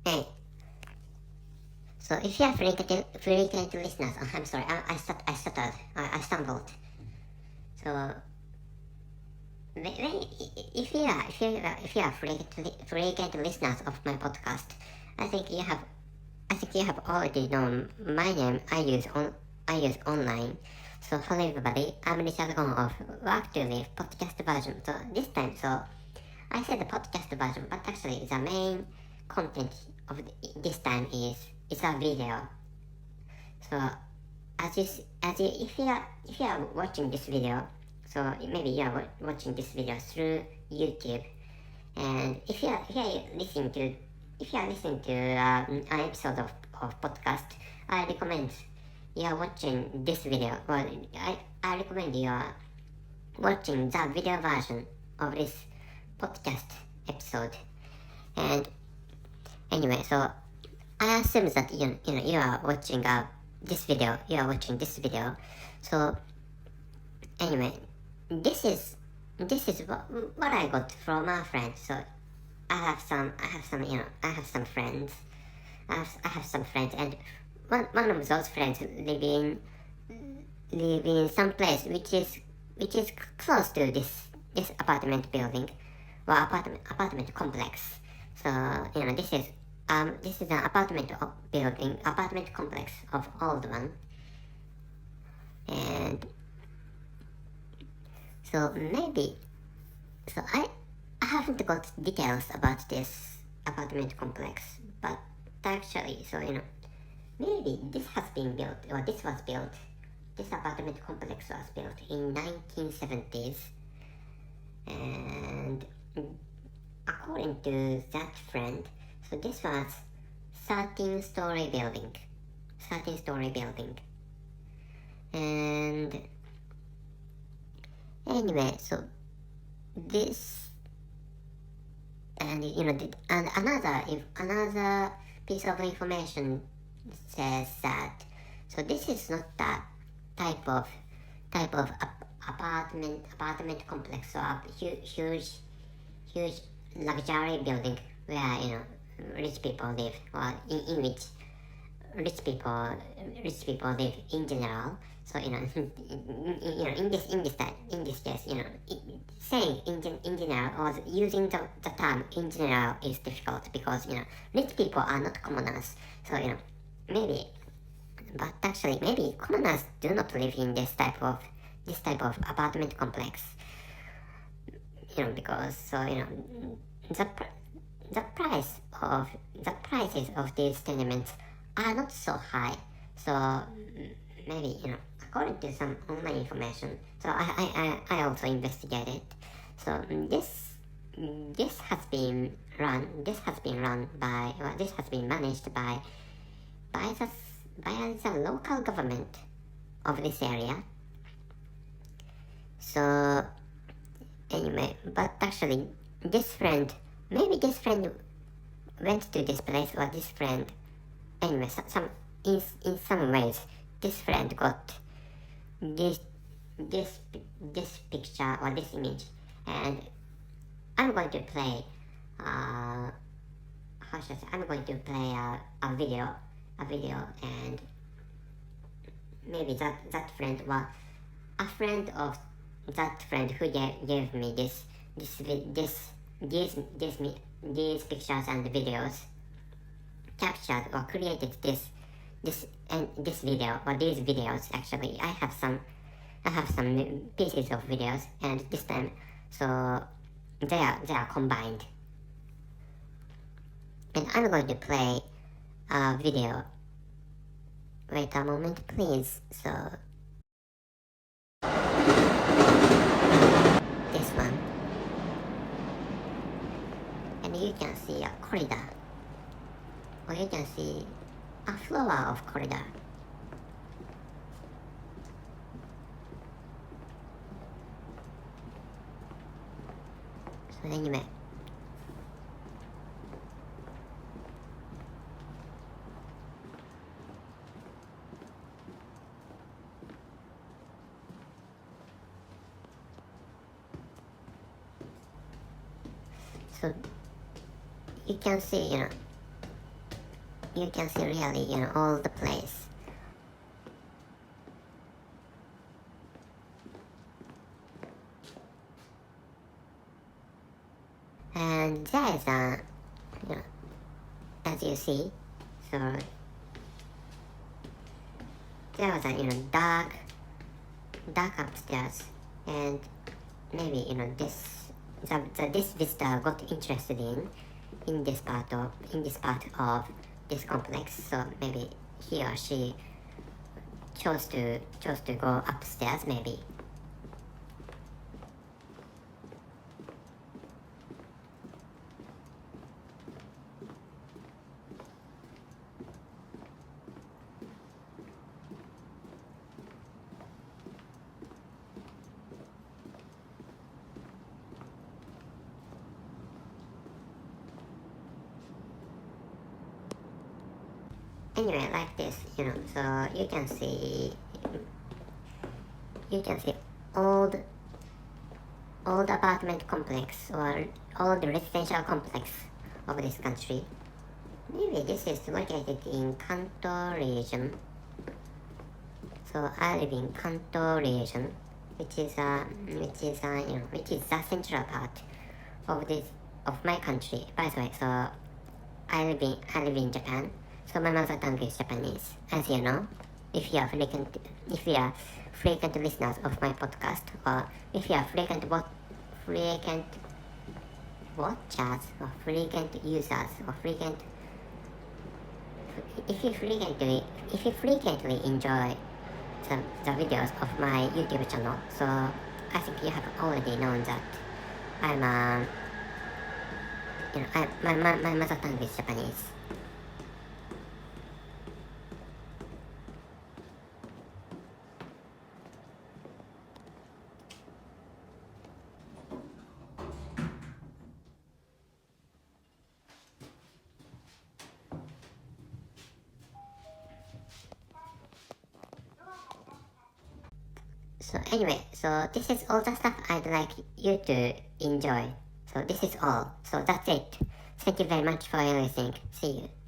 Hey, so if you are frequent listeners, I'm sorry, I stuttered, I stumbled. So, if you are frequent listeners of my podcast, I think you have already known my name. I use online. So hello everybody, I'm Richard Gon of Work to Live podcast version. So this time, I said the podcast version, but actually the main content of this time is a video. So if you are watching this video, so maybe you are watching this video through YouTube, and if you are listening to an episode of podcast, I recommend you are watching this video. Well, I recommend you are watching the video version of this podcast episode. And anyway, so I assume that you are watching this video. You are watching this video. So anyway, this is what I got from a friend. So I have some friends. I have some friends, and one of those friends live in some place which is close to this apartment building, or apartment complex. So this is an apartment complex of old one, and so I haven't got details about this apartment complex, but actually, maybe this has been built, or this was built. This apartment complex was built in 1970s, and according to that friend, so this was 13-story building. 13-story building. And anyway, so this, and and another piece of information says that, so this is not the type of apartment complex, or a huge luxury building where rich people live, or in which rich people live in general. So in this case, saying in general, or using the term in general is difficult, because rich people are not commoners. So maybe, but actually maybe commoners do not live in this type of apartment complex. Because the prices of these tenements are not so high. So maybe according to some online information. So I also investigated. So this has been managed by the local government of this area. So anyway, but actually maybe this friend went to this place, or this friend, anyway, in some ways, this friend got this picture, or this image, and I'm going to play I'm going to play a video, and maybe that friend, well, a friend of that friend who gave me these pictures and videos, captured or created this video, or these videos. Actually, I have some pieces of videos, and this time, so they are combined, and I'm going to play a video. Wait a moment, please. So this one, and you can see a corridor, or you can see a floor of corridor. So anyway, so you can see you can see really, all the place. And there is a, as you see, so there was a, dark upstairs, and maybe, this visitor got interested in this part of this complex, so maybe he or she chose to go upstairs, maybe. Anyway, like this, so you can see old apartment complex or old residential complex of this country. Maybe this is located in Kanto region. So I live in Kanto region, which is the central part of my country. By the way, so I live in Japan. So my mother tongue is Japanese, as you know. If you are frequent listeners of my podcast, or if you are frequent watchers, or frequent users, or if you frequently enjoy the videos of my YouTube channel, so I think you have already known that my mother tongue is Japanese. So anyway, so this is all the stuff I'd like you to enjoy. So this is all. So that's it. Thank you very much for listening. See you.